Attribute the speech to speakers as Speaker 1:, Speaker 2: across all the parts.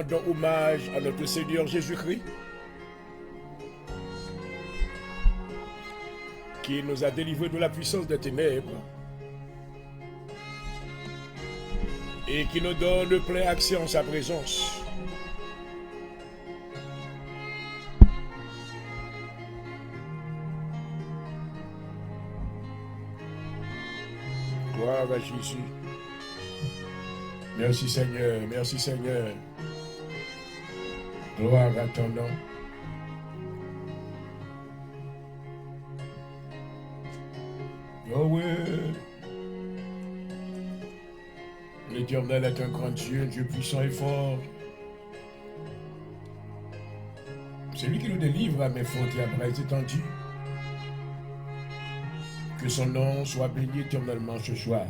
Speaker 1: rendons hommage à notre Seigneur Jésus-Christ, qui nous a délivrés de la puissance des ténèbres et qui nous donne le plein accès en sa présence. Gloire à Jésus. Merci Seigneur, merci Seigneur. Gloire à ton nom. Oh oui. L'Éternel est un grand Dieu, un Dieu puissant et fort. C'est lui qui nous délivre à mes fautes et à bras étendus. Que son nom soit béni éternellement ce soir.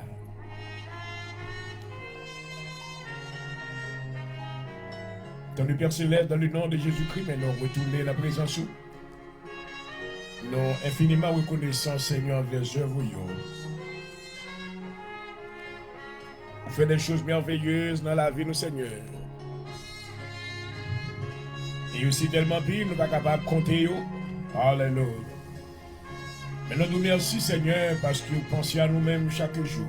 Speaker 1: Dans le Père Céleste, dans le nom de Jésus-Christ, maintenant retourner la présence où nous infiniment reconnaissants, Seigneur, envers les œuvres. Vous faites des choses merveilleuses dans la vie, nous, Seigneur. Et aussi tellement pire, nous ne sommes pas capables de compter. Alléluia. Maintenant, nous merci, Seigneur, parce que vous pensez à nous-mêmes chaque jour.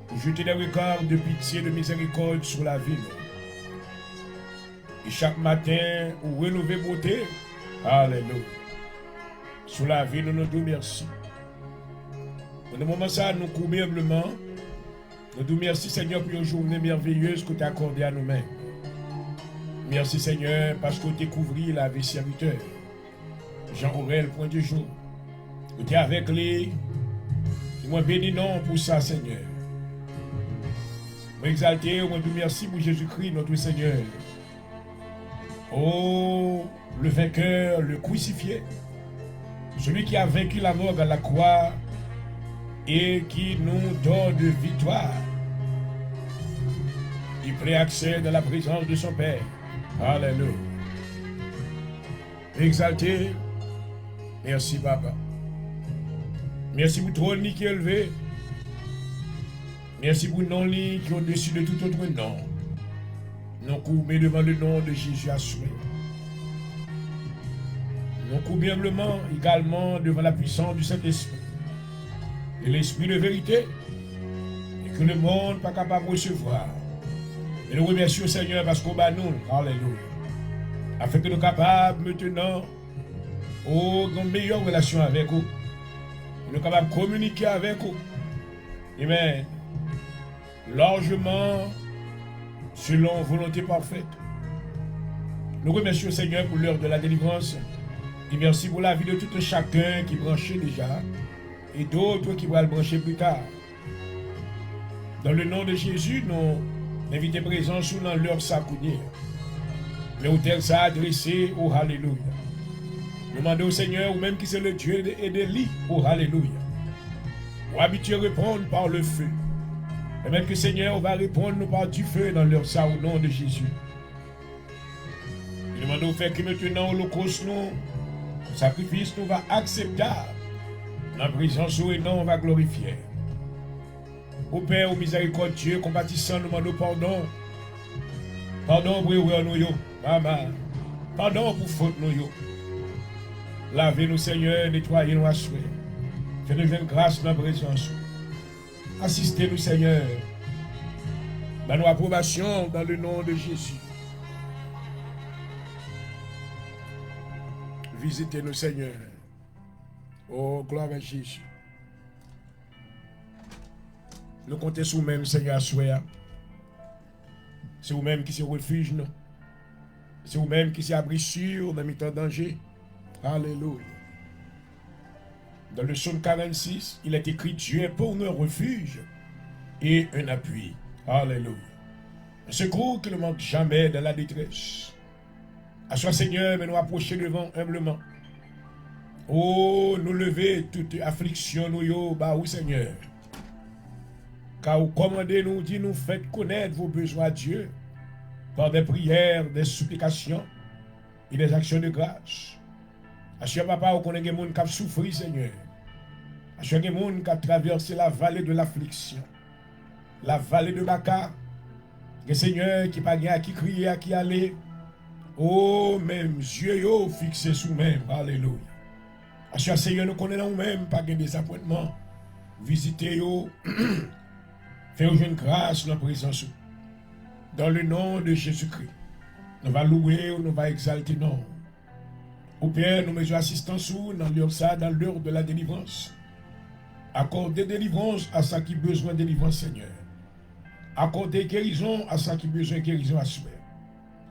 Speaker 1: Vous jetez des regards de pitié, de miséricorde sur la vie. Et chaque matin, vous relevez beauté. Alléluia. Sur la vie, nous nous merci. Dans le moment ça, nous courons humblement. Nous nous merci, Seigneur, pour une journée merveilleuse que tu as accordée à nous-mêmes. Merci, Seigneur, parce que tu as couvert la vie serviteur. Jean-Aurel, point du jour. Tu es avec lui. Et moi, bénis non pour ça, Seigneur. Moi, exalté, moi, nous merci pour Jésus-Christ, notre Seigneur. Oh, le vainqueur, le crucifié. Celui qui a vaincu la mort à la croix et qui nous donne de victoire. Il prend accès dans la présence de son Père. Alléluia. Exalté. Merci, Papa. Merci pour ton nom qui est élevé. Merci pour non qui est au-dessus de tout autre nom. Nous courons devant le nom de Jésus assuré. Nous courons humblement également devant la puissance du Saint-Esprit. Et l'Esprit de vérité. Et que le monde n'est pas capable de recevoir. Et nous remercions le Seigneur parce qu'on bat nous. Alléluia. Afin que nous soyons capables maintenant une meilleure relation avec vous. Nous sommes capables de communiquer avec vous. Amen. Largement selon volonté parfaite. Nous remercions le Seigneur pour l'heure de la délivrance. Et merci pour la vie de tout chacun qui branchait déjà et d'autres qui vont le brancher plus tard. Dans le nom de Jésus, nous invitons présents sous l'heure s'accoudir. L'autel s'est adressé au Alléluia. Nous demandons au Seigneur, ou même qui c'est le Dieu et de lits, au Alléluia. Ou habitué à répondre par le feu. Et même que Seigneur va répondre nous par du feu dans leur sang au nom de Jésus. Nous demandons au fait que maintenant, l'holocauste, nous, le sacrifice nous va acceptable. La présence et non, on va glorifier. Au Père, au miséricordieux, compatissant, nous demandons pardon. Pardon pour nous, maman. Pardon pour faute nous. Lavez-nous, Seigneur, nettoyez-nous à souhait. Faites-nous grâce dans la présence. Assistez-nous, Seigneur, dans nos approbations, dans le nom de Jésus. Visitez-nous, Seigneur. Oh, gloire à Jésus. Nous comptons sur vous-même, Seigneur, à souhait. C'est vous-même qui se refuge, nous. C'est vous-même qui s'abri sûr dans temps de danger. Alléluia. Dans le psaume 46, il est écrit: Dieu est pour nous un refuge et un appui. Alléluia. Un secours qui ne manque jamais dans la détresse. À soi, Seigneur, mais nous approcher devant humblement. Oh, nous lever toute affliction, nous, bah oui, Seigneur. Car vous commandez nous, dit nous, faites connaître vos besoins à Dieu par des prières, des supplications et des actions de grâce. Assure papa, vous connaissez des gens qui ont souffert, Seigneur. Assure des gens qui ont traversé la vallée de l'affliction, la vallée de Baca, Le Seigneur qui pas à qui crier, à qui aller. Oh, même yeux yo fixés sous même. Alléluia. Parce que Seigneur nous connaît nous-mêmes, pas de désappointement. Visitez yo. Faites une grâce dans la présence. Dans le nom de Jésus-Christ. Nous va louer, nous va exalter non. Au Père, nous mettons assistance dans l'heure de la délivrance. Accordez délivrance à ceux qui ont besoin de délivrance, Seigneur. Accordez guérison à ceux qui ont besoin de guérison à soi.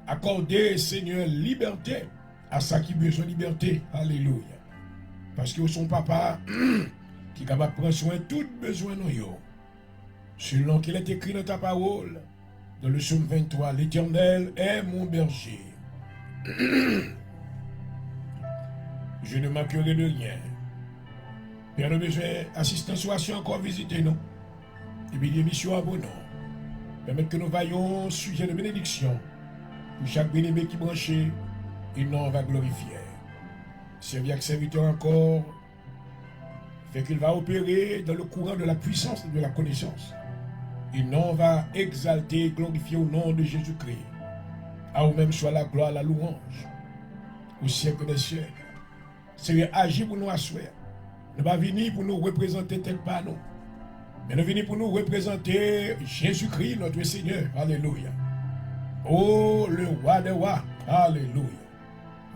Speaker 1: Accordez, Seigneur, liberté à ceux qui ont besoin de liberté. Alléluia. Parce que son papa qui est capable de prendre soin de tout besoin de nous. Selon qu'il est écrit dans ta parole, dans le psaume 23, l'Éternel est mon berger. Je ne manquerai de rien. Père, nous besoin d'assistance encore visiter nous. Et puis l'émission à bon nom. Permettre que nous voyons sujet de bénédiction. Pour chaque bien-aimé qui branche, et non va glorifier. Servir avec serviteur encore, fait qu'il va opérer dans le courant de la puissance et de la connaissance. Et non va exalter, glorifier au nom de Jésus-Christ. À vous-même soit la gloire, la louange, au siècle des siècles. Seigneur, agir pour nous asseoir. Nous ne pas venir pour nous représenter tel pas nous. Mais nous venons pour nous représenter Jésus-Christ, notre Seigneur. Alléluia. Oh, le roi des rois. Alléluia.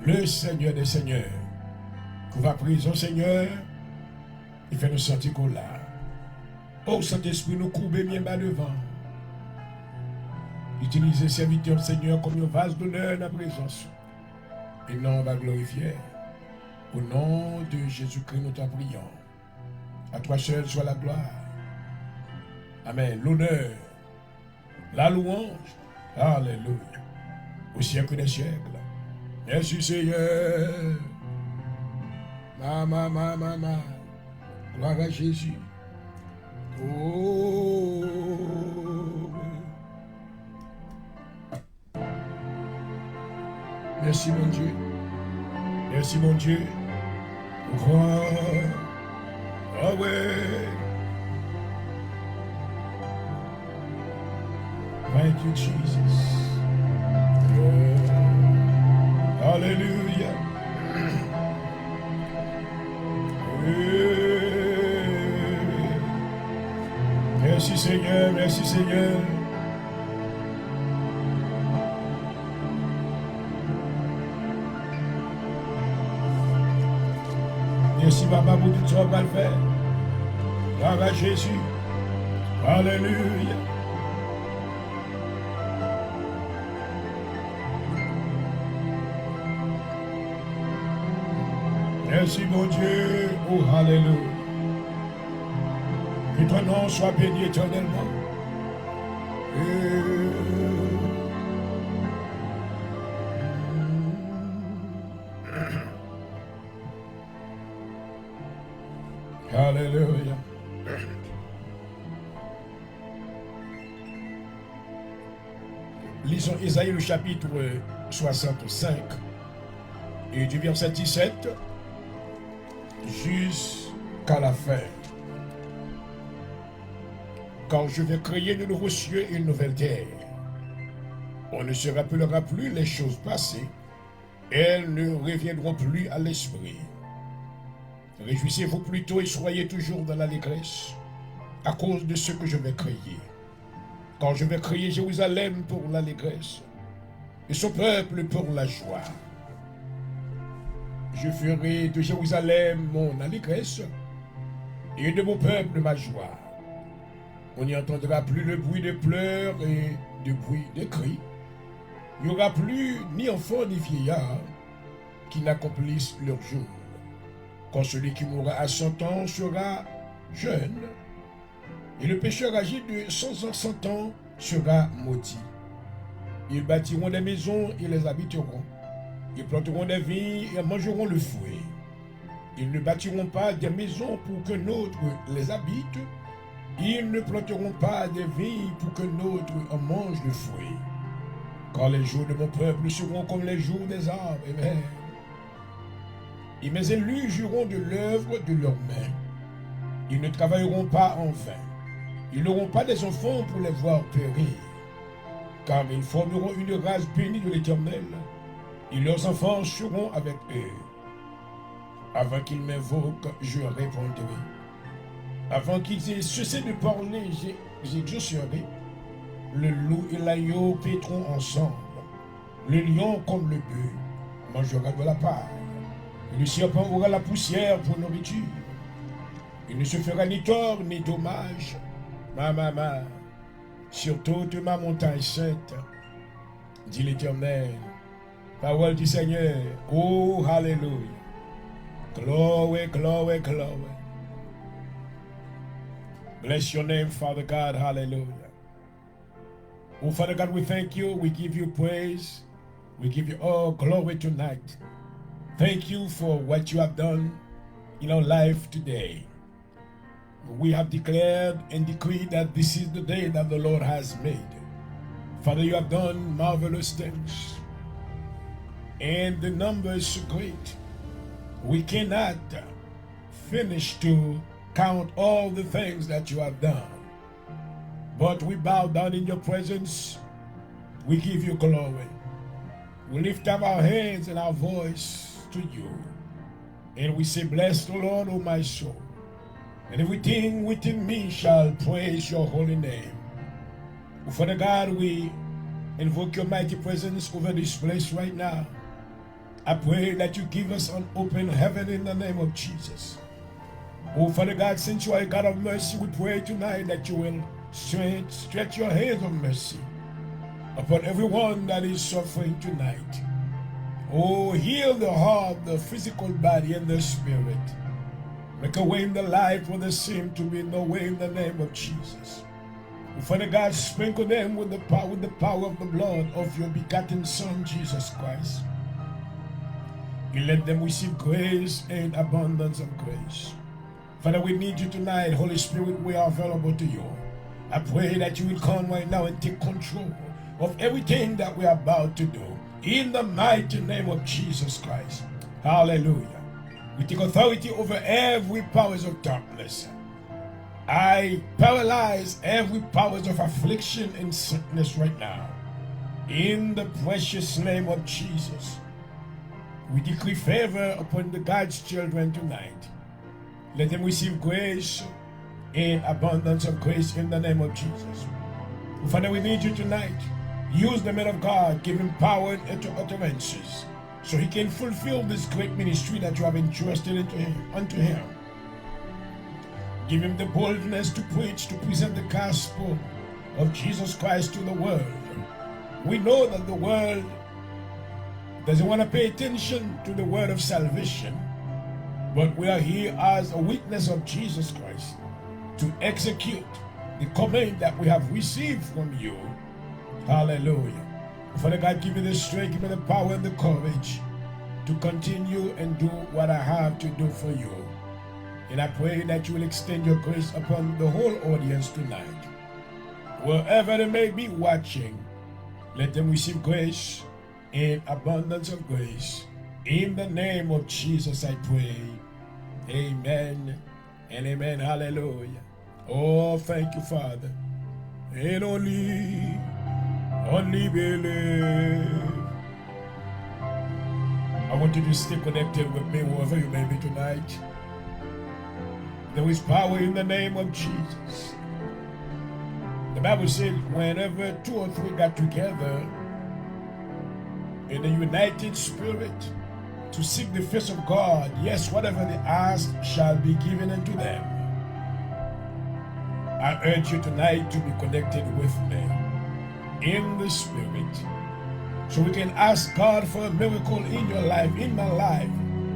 Speaker 1: Le Seigneur des seigneurs. Qu'on va prison, Seigneur. Il fait nous sentir qu'on l'a. Oh, Saint-Esprit, nous courber bien bas devant. Utilisez serviteur, Seigneur, comme un vase d'honneur dans la présence. Et non, on va glorifier. Au nom de Jésus-Christ, nous t'en prions. À toi seul soit la gloire. Amen. L'honneur, la louange. Alléluia. Au siècle des siècles. Merci Seigneur. Ma. Gloire à Jésus. Oh. Merci mon Dieu. Merci mon Dieu. Oh, oh ouais. Thank you, Jesus. Hallelujah. Merci Seigneur, merci Seigneur. Merci Papa pour tout ce qu'on va faire. Gloire à Jésus. Alléluia. Merci mon Dieu. Oh, alléluia. Que ton nom soit béni éternellement. Alléluia. Lisons Isaïe le chapitre 65 et du verset 17 jusqu'à la fin. Quand je vais créer de nouveaux cieux et une nouvelle terre, on ne se rappellera plus les choses passées, elles ne reviendront plus à l'esprit. Réjouissez-vous plutôt et soyez toujours dans l'allégresse à cause de ce que je vais créer. Quand je vais créer Jérusalem pour l'allégresse et son peuple pour la joie. Je ferai de Jérusalem mon allégresse et de mon peuple ma joie. On n'y entendra plus le bruit de pleurs et de bruit de cris. Il n'y aura plus ni enfants ni vieillards qui n'accomplissent leur jour. Quand celui qui mourra à 100 ans sera jeune, et le pécheur âgé de 100 ans, 100 ans sera maudit. Ils bâtiront des maisons et les habiteront. Ils planteront des vignes et mangeront le fruit. Ils ne bâtiront pas des maisons pour que d'autres les habitent. Ils ne planteront pas des vignes pour que d'autres en mangent le fruit. Quand les jours de mon peuple seront comme les jours des arbres, amen. Et mes élus joueront de l'œuvre de leurs mains. Ils ne travailleront pas en vain. Ils n'auront pas des enfants pour les voir périr. car ils formeront une race bénie de l'Éternel, et leurs enfants seront avec eux. Avant qu'ils m'invoquent, je répondrai. Avant qu'ils aient cessé de parler, j'exaucerai. Le loup et l'agneau paîtront ensemble. Le lion comme le bœuf mangera de la paille. Et le serpent aura la poussière pour nourriture. Il ne se fera ni tort ni dommage, sur toute ma montagne sainte, dit l'Éternel. Parole du Seigneur. Oh, hallelujah. Glory, glory, glory. Bless your name, Father God. Hallelujah. Oh, Father God, we thank you. We give you praise. We give you all glory tonight. Thank you for what you have done in our life today. We have declared and decreed that this is the day that the Lord has made. Father, you have done marvelous things. And the number is so great. We cannot finish to count all the things that you have done. But we bow down in your presence. We give you glory. We lift up our hands and our voice to you. And we say, bless the Lord, O my soul. And everything within me shall praise your holy name. Father God, we invoke your mighty presence over this place right now. I pray that you give us an open heaven in the name of Jesus. Oh, Father God, since you are a God of mercy, we pray tonight that you will stretch your hands of mercy upon everyone that is suffering tonight. Oh, heal the heart, the physical body, and the spirit. Make a way in the life where there seems to be no way in the name of Jesus. Oh, Father God, sprinkle them with the power of the blood of your begotten Son, Jesus Christ. And let them receive grace and abundance of grace. Father, we need you tonight. Holy Spirit, we are available to you. I pray that you will come right now and take control of everything that we are about to do. In the mighty name of Jesus Christ. Hallelujah. We take authority over every powers of darkness. I paralyze every powers of affliction and sickness right now. In the precious name of Jesus. We decree favor upon the God's children tonight. Let them receive grace and abundance of grace in the name of Jesus. Father, we need you tonight. Use the man of God, give him power and utterances, so he can fulfill this great ministry that you have entrusted unto him. Give him the boldness to preach, to present the gospel of Jesus Christ to the world. We know that the world doesn't want to pay attention to the word of salvation, but we are here as a witness of Jesus Christ to execute the command that we have received from you. Hallelujah. Father God, give me the strength, give me the power and the courage to continue and do what I have to do for you. And I pray that you will extend your grace upon the whole audience tonight. Wherever they may be watching, let them receive grace and abundance of grace. In the name of Jesus I pray. Amen and amen. Hallelujah. Oh, thank you, Father. And only believe. I want you to stay connected with me wherever you may be tonight. There is power in the name of Jesus. The Bible said whenever two or three got together in a united spirit to seek the face of God, yes, whatever they ask shall be given unto them. I urge you tonight to be connected with me in the spirit, so we can ask God for a miracle in your life, in my life,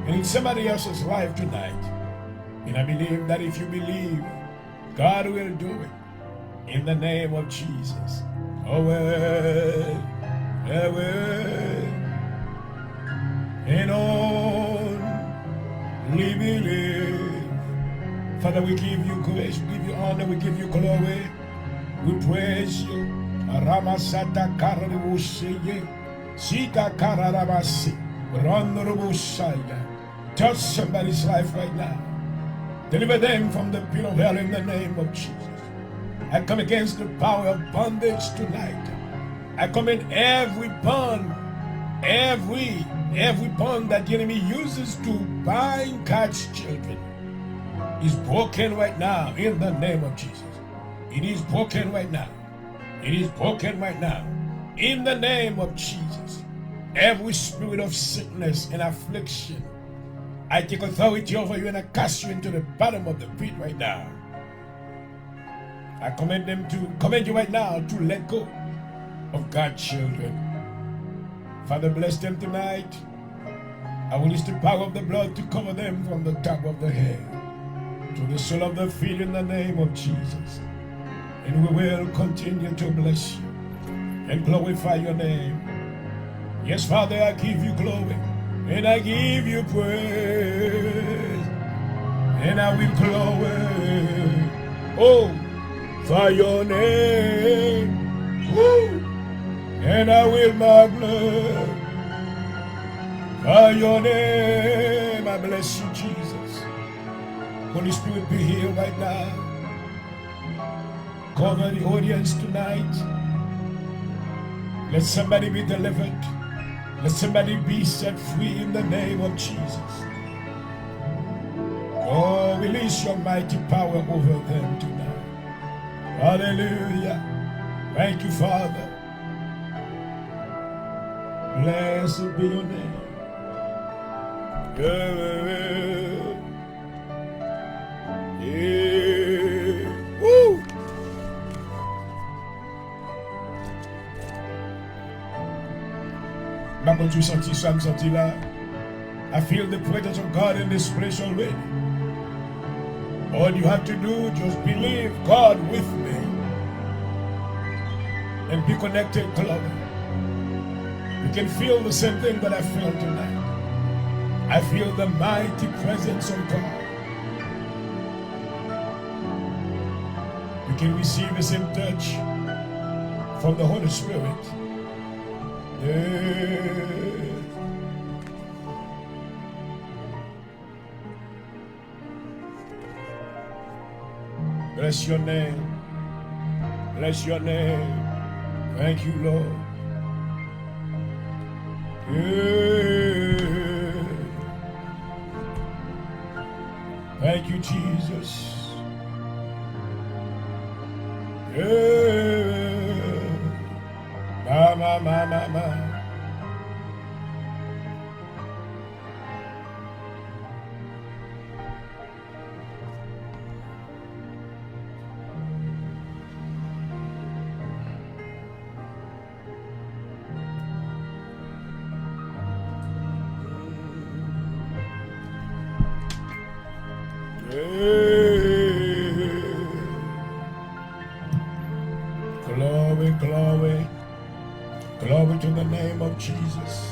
Speaker 1: and in somebody else's life tonight. And I believe that if you believe, God will do it in the name of Jesus. Oh, and only believe. Father, we give you grace, we give you honor, we give you glory, we praise you. Ramasata Karabuseye, Sita Karabasi, Ronrubusaya. Touch somebody's life right now. Deliver them from the pit of hell in the name of Jesus. I come against the power of bondage tonight. I command every bond, every bond that the enemy uses to bind God's children is broken right now in the name of Jesus. It is broken right now. It is broken right now in the name of Jesus. Every spirit of sickness and affliction, I take authority over you and I cast you into the bottom of the pit right now. I command you right now to let go of God's children. Father, bless them tonight. I release the power of the blood to cover them from the top of the head to the sole of the feet in the name of Jesus. And we will continue to bless you and glorify your name. Yes, Father, I give you glory and I give you praise. And I will glory, for your name. Woo! And I will magnify your name. I bless you, Jesus. Holy Spirit, be here right now. Cover the audience tonight. Let somebody be delivered. Let somebody be set free in the name of Jesus. Oh, release your mighty power over them tonight. Hallelujah. Thank you, Father. Blessed be your name. Woo! Maintenant, tu sens ça, me sens là. I feel the presence of God in this place already. All you have to do, just believe God with me and be connected closer. You can feel the same thing that I feel tonight. I feel the mighty presence of God. You can receive the same touch from the Holy Spirit. Bless your name. Bless your name. Thank you, Lord. Thank you, Jesus. Ma. Glory, glory, glory to the name of Jesus.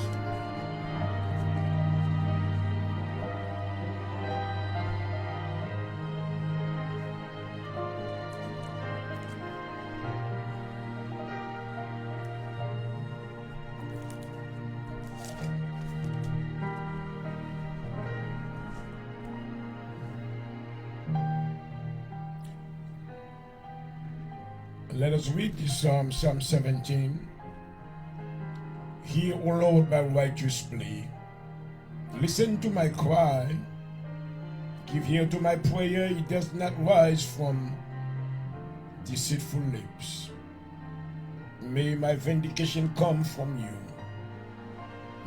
Speaker 1: Let us read this Psalm 17. Hear, O Lord, my righteous plea. Listen to my cry. Give ear to my prayer. It does not rise from deceitful lips. May my vindication come from you.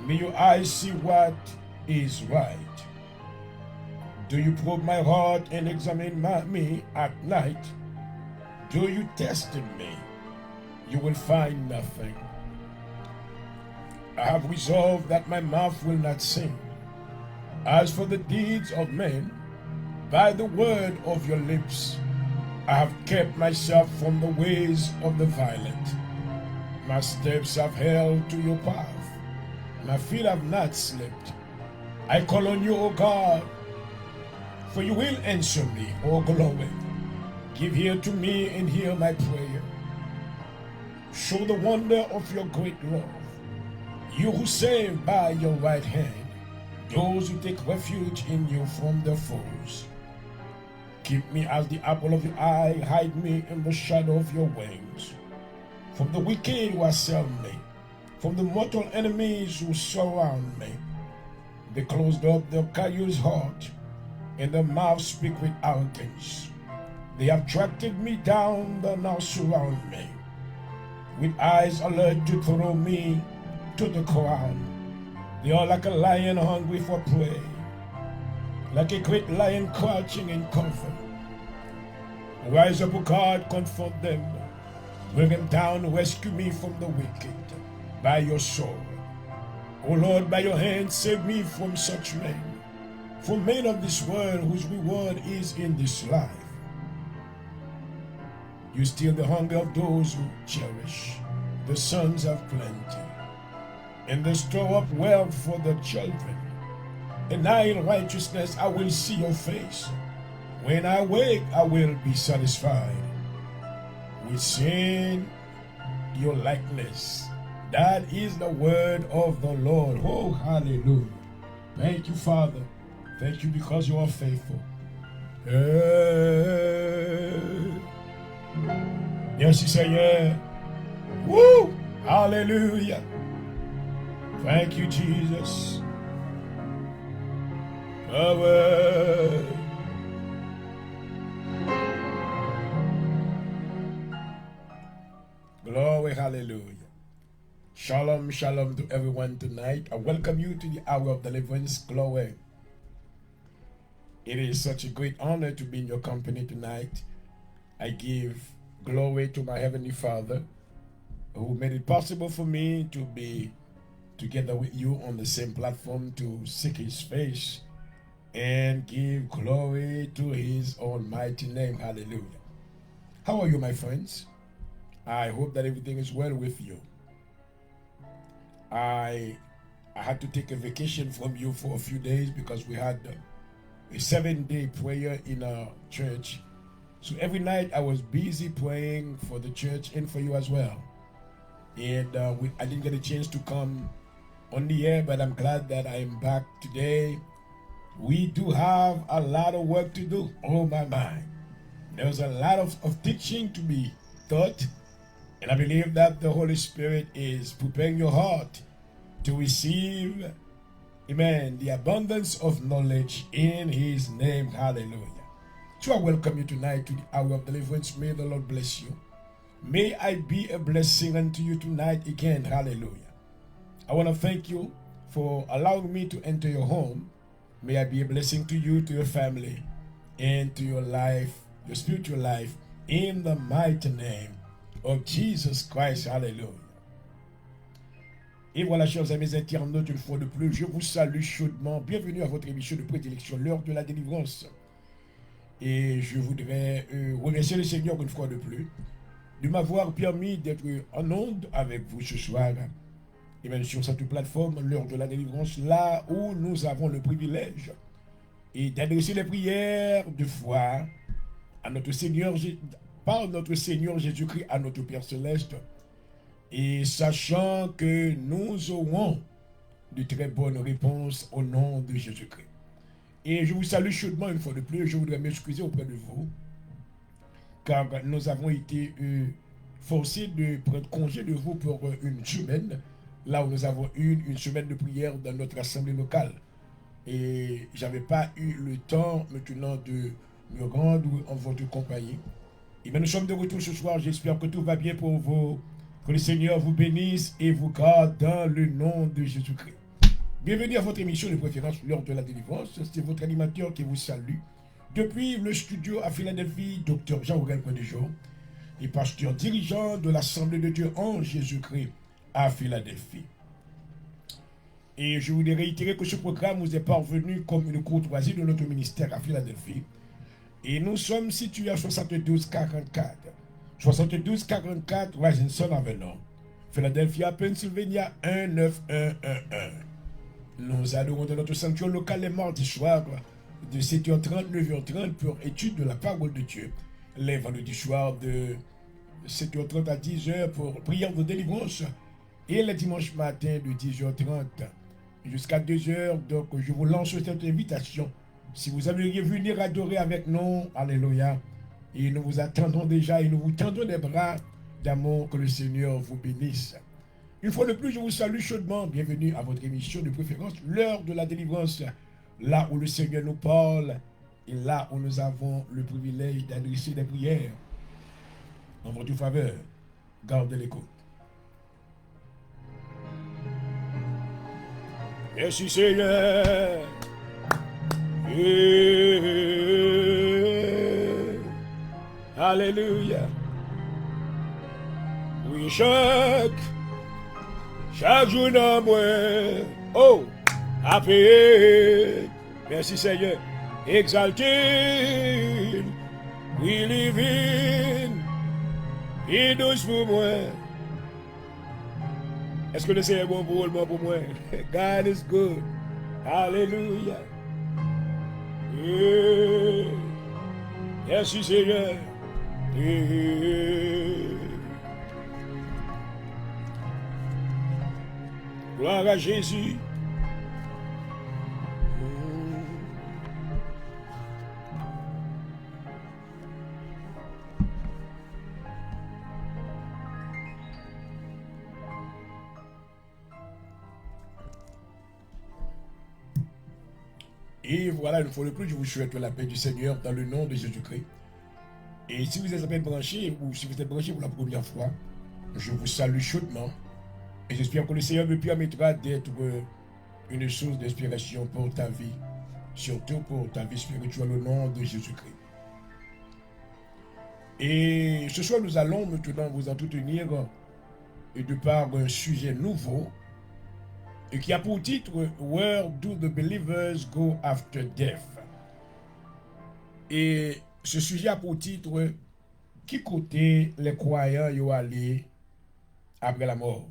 Speaker 1: May your eyes see what is right. Do you probe my heart and examine me at night? Do you test me? You will find nothing. I have resolved that my mouth will not sing. As for the deeds of men, by the word of your lips, I have kept myself from the ways of the violent. My steps have held to your path. My feet have not slipped. I call on you, O God, for you will answer me, O glory. Give ear to me and hear my prayer. Show the wonder of your great love. You who save by your right hand, those who take refuge in you from their foes. Keep me as the apple of your eye, hide me in the shadow of your wings. from the wicked who assail me, from the mortal enemies who surround me. They closed up their callous heart, and their mouths speak with arrogance. They have tracked me down, but now surround me, with eyes alert to throw me to the ground. They are like a lion hungry for prey, like a great lion crouching in cover. Rise up, O God, confront them. Bring them down, rescue me from the wicked by your sword. O Lord, by your hand, save me from such men, from men of this world whose reward is in this life. You steal the hunger of those who cherish the sons of plenty, and they store up wealth for their children. And I in righteousness I will see your face. When I wake, I will be satisfied with seeing your likeness. That is the word of the Lord. Oh, hallelujah. Thank you, Father. Thank you because you are faithful. Merci, Seigneur. Woo! Hallelujah. Thank you, Jesus. Power. Glory, hallelujah. Shalom, shalom to everyone tonight. I welcome you to the hour of deliverance. Glory. It is such a great honor to be in your company tonight. I give glory to my Heavenly Father who made it possible for me to be together with you on the same platform to seek His face and give glory to His almighty name. Hallelujah. How are you, my friends? I hope that everything is well with you. I had to take a vacation from you for a few days because we had a 7-day prayer in our church. So every night I was busy praying for the church and for you as well. And I didn't get a chance to come on the air, but I'm glad that I'm back today. We do have a lot of work to do. Oh my mind. There's a lot of teaching to be taught. And I believe that the Holy Spirit is preparing your heart to receive, amen, the abundance of knowledge in His name. Hallelujah. So I welcome you tonight to the hour of deliverance. May the Lord bless you. May I be a blessing unto you tonight again. Hallelujah. I want to thank you for allowing me to enter your home. May I be a blessing to you, to your family, and to your life, your spiritual life, in the mighty name of Jesus Christ. Hallelujah. Et voilà, chers amis internautes, une fois de plus, je vous salue chaudement. Bienvenue à votre émission de prédilection, l'heure de la délivrance. Et je voudrais remercier le Seigneur une fois de plus de m'avoir permis d'être en onde avec vous ce soir. Et bien sur cette plateforme, l'heure de la délivrance, là où nous avons le privilège et d'adresser les prières de foi à notre Seigneur, par notre Seigneur Jésus-Christ à notre Père Céleste, et sachant que nous aurons de très bonnes réponses au nom de Jésus-Christ. Et je vous salue chaudement une fois de plus. Je voudrais m'excuser auprès de vous, car nous avons été forcés de prendre congé de vous pour une semaine, là où nous avons eu une semaine de prière dans notre assemblée locale. Et je n'avais pas eu le temps maintenant de me rendre en votre compagnie. Et bien nous sommes de retour ce soir. J'espère que tout va bien pour vous. Que le Seigneur vous bénisse et vous garde dans le nom de Jésus-Christ. Bienvenue à votre émission de préférence, l'heure de la délivrance. C'est votre animateur qui vous salue. Depuis le studio à Philadelphie, Dr Jean-Aurel Coindejo, et pasteur dirigeant de l'Assemblée de Dieu en Jésus-Christ à Philadelphie. Et je voudrais réitérer que ce programme vous est parvenu comme une courtoisie de notre ministère à Philadelphie. Et nous sommes situés à 7244. 7244 Rising Avenue, Philadelphia, Pennsylvania 19111. Nous adorons dans notre sanctuaire local les mardis soirs de 7h30, 9h30 pour étude de la parole de Dieu. Les vendredis soirs de 7h30 à 10h pour prière de délivrance. Et les dimanches matin de 10h30 jusqu'à 2h. Donc je vous lance cette invitation. Si vous aimeriez venir adorer avec nous, alléluia. Et nous vous attendons déjà et nous vous tendons des bras d'amour, que le Seigneur vous bénisse. Une fois de plus, je vous salue chaudement. Bienvenue à votre émission de préférence, l'heure de la délivrance, là où le Seigneur nous parle et là où nous avons le privilège d'adresser des prières en votre faveur. Gardez l'écoute. Merci Seigneur. Alléluia. Oui, chaque jour dans moi, oh, à payer. Merci Seigneur. Exalté, oui, living, et douce pour moi. Est-ce que le Seigneur est bon pour moi? God is good. Alléluia. Merci Seigneur. Gloire à Jésus. Et voilà, une fois de plus, je vous souhaite la paix du Seigneur dans le nom de Jésus-Christ. Et si vous êtes à peine branché, ou si vous êtes branché pour la première fois, je vous salue chaudement. Et j'espère que le Seigneur me permettra d'être une source d'inspiration pour ta vie, surtout pour ta vie spirituelle au nom de Jésus-Christ. Et ce soir, nous allons maintenant vous entretenir et de par un sujet nouveau et qui a pour titre « Where do the believers go after death ?» Et ce sujet a pour titre « Qui côté les croyants y aller après la mort ?»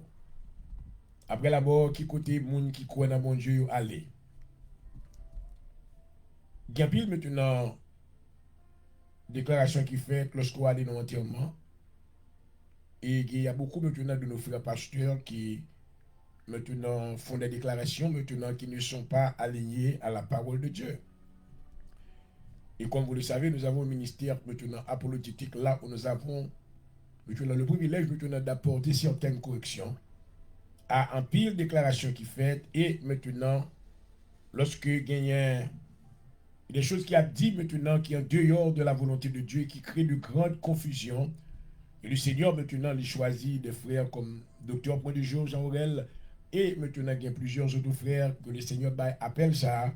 Speaker 1: Après la mort, qui côté moun qui croit dans mon Dieu y aller? Il y a pile maintenant déclaration qui fait lorsqu'on allait dans l'enterrement. Et il y a beaucoup maintenant de nos frères pasteurs qui maintenant font des déclarations maintenant qui ne sont pas alignés à la parole de Dieu. Et comme vous le savez, nous avons un ministère maintenant apologétique là où nous avons maintenant le privilège maintenant d'apporter certaines corrections à un pile déclaration qui fait et maintenant lorsque il y a des choses qui a dit maintenant qui est en dehors de la volonté de Dieu qui crée de grandes confusions et le Seigneur maintenant les choisit des frères comme Dr. Point de Jour, Jean Aurel et maintenant il y a plusieurs autres frères que le Seigneur appelle ça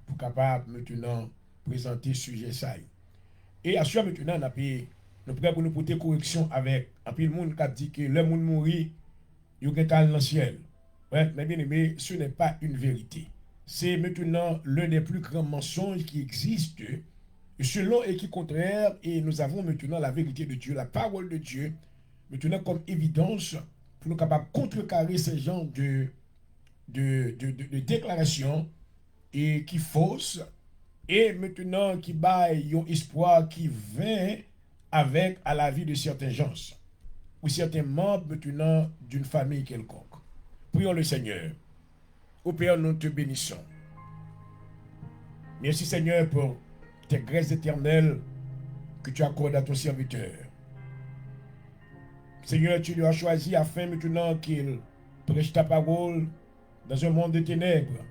Speaker 1: pour capable maintenant présenter ce sujet ça. Et à ce maintenant nous prêts pour nous porter correction avec un peu le monde qui a dit que le monde mourit il y a dans le ciel. Ouais, mais bien aimé, ce n'est pas une vérité. C'est maintenant l'un des plus grands mensonges qui existent, selon et qui contraire, et nous avons maintenant la vérité de Dieu, la parole de Dieu, maintenant comme évidence pour nous capables de contrecarrer ce genre de déclarations et qui faussent, et maintenant qui baillent un espoir qui vient avec à la vie de certains gens ou certains membres maintenant d'une famille quelconque. Prions le Seigneur. Ô Père, nous te bénissons. Merci Seigneur pour tes grâces éternelles que tu accordes à ton serviteur. Seigneur, tu lui as choisi afin maintenant qu'il prêche ta parole dans un monde de ténèbres.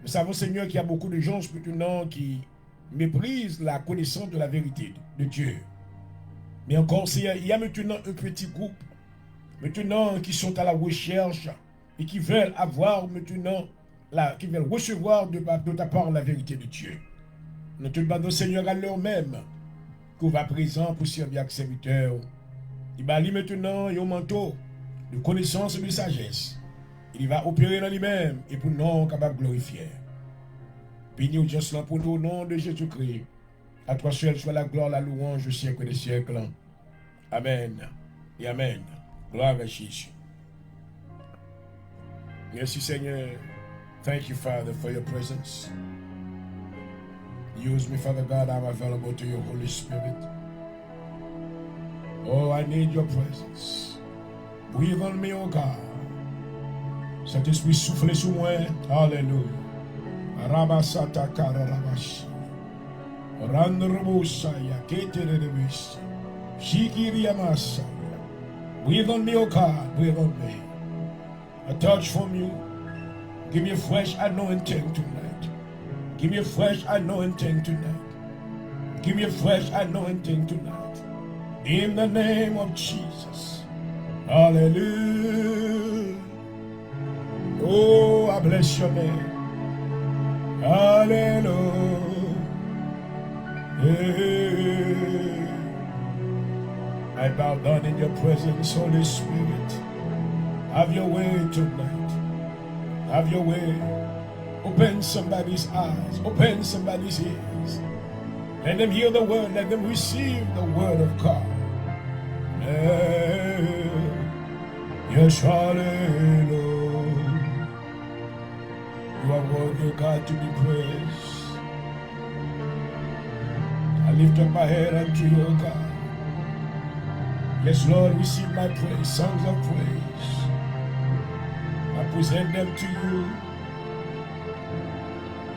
Speaker 1: Nous savons Seigneur qu'il y a beaucoup de gens maintenant qui méprisent la connaissance de la vérité de Dieu. Mais encore, il y a maintenant un petit groupe, maintenant, qui sont à la recherche et qui veulent avoir maintenant, qui veulent recevoir de ta part la vérité de Dieu. Nous te demandons, Seigneur, à l'heure même, qu'on va présent pour servir avec serviteur. Il va lui maintenant un manteau de connaissance et de sagesse. Il va opérer dans lui-même et pour nous, capable de glorifier. Bénis au cela pour nous, au nom de Jésus-Christ. À toi seul soit la gloire, la louange au siècle des siècles. Amen et Amen. Gloire à Jésus. Merci Seigneur. Thank you, Father, for your presence. Use me, Father God. I'm available to your Holy Spirit. Oh, I need your presence. Breathe on me, oh God. Saint-Esprit, soufflez sur moi. Alléluia. Rabasata kararabashi. Randrobosaya keterebis. Shikiriamasaya. Breathe on me, oh God, breathe on me. A touch from you. Give me a fresh anointing tonight. Give me a fresh anointing tonight. Give me a fresh anointing tonight. In the name of Jesus. Hallelujah. Oh, I bless your name. Hallelujah. Hey. I bow down in your presence, Holy Spirit. Have your way tonight. Have your way. Open somebody's eyes. Open somebody's ears. Let them hear the word. Let them receive the word of God. Yes, hallelujah. You are worthy, God, to be praised. I lift up my head unto you, God. Yes, Lord, receive my praise, songs of praise. I present them to you.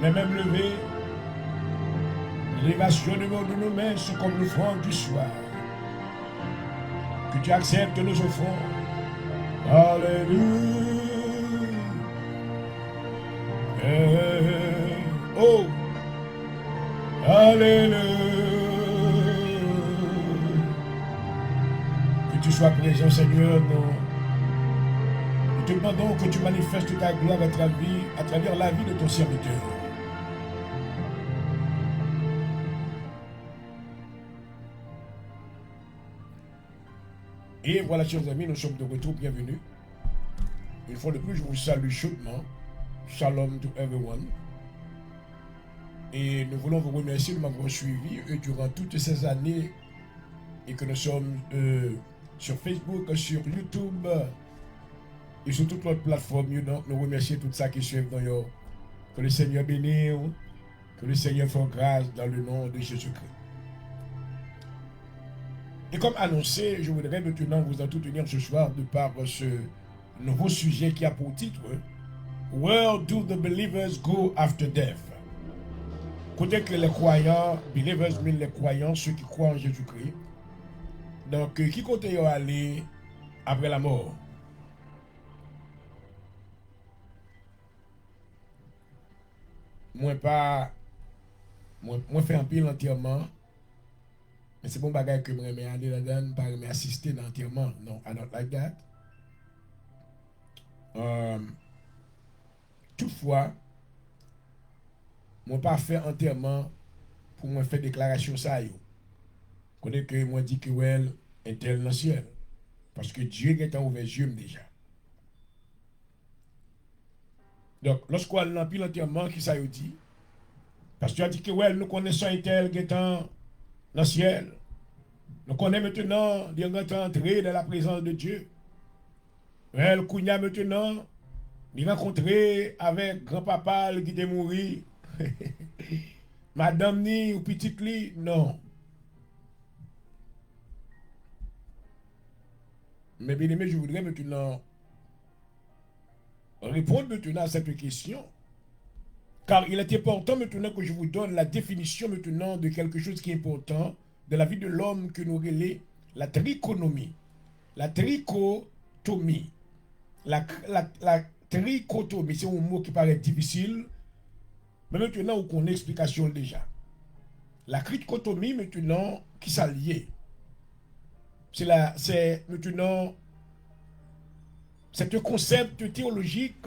Speaker 1: Les mêmes levées, l'élévation de nos mains sont comme l'offrande du soir. Que tu acceptes nos offrandes. Alléluia. Oh, Alléluia. Que tu sois présent, Seigneur. Nous te demandons que tu manifestes ta gloire à travers la vie de ton serviteur. Et voilà, chers amis, nous sommes de retour, bienvenue. Une fois de plus, je vous salue chaudement. Shalom to everyone. Et nous voulons vous remercier de m'avoir suivi durant toutes ces années et que nous sommes sur Facebook, sur YouTube et sur toutes les plateformes. Nous remercions tout ça qui suivent dans your. Que le Seigneur bénisse, que le Seigneur fasse grâce dans le nom de Jésus-Christ. Et comme annoncé, je voudrais maintenant vous entretenir ce soir de par ce nouveau sujet qui a pour titre Where do the believers go after death? Côté que les croyants, believers, mais les croyants, ceux qui croient en Jésus-Christ, donc qui côté y aller après la mort? Moi fait un pile entièrement. Mais c'est bon bagage que je me aller là-dedans, pas me assister dans l'enterrement. Non, I don't like that. Toutefois, moi pas fait enterrement pour moi faire déclaration ça yo. Connais que moi dit que well est tel dans le ciel parce que Dieu est en ouvert yeux déjà. Donc lorsqu'on a l'empile l'enterrement qui ça yo dit parce que tu as dit que well nous connaissons un tel qui est dans le ciel. Nous connaissons maintenant, il est entré dans la présence de Dieu. Le Kounia maintenant, il est rencontré avec grand-papa qui est mort. Madame ni ou petite li, non. Mais bien aimé, je voudrais maintenant répondre maintenant à cette question. Car il est important maintenant que je vous donne la définition maintenant de quelque chose qui est important de la vie de l'homme que nous relais la trichotomie. La trichotomie. La trichotomie, c'est un mot qui paraît difficile, mais maintenant on connaît l'explication déjà. La trichotomie maintenant qui s'allie. C'est maintenant c'est un concept théologique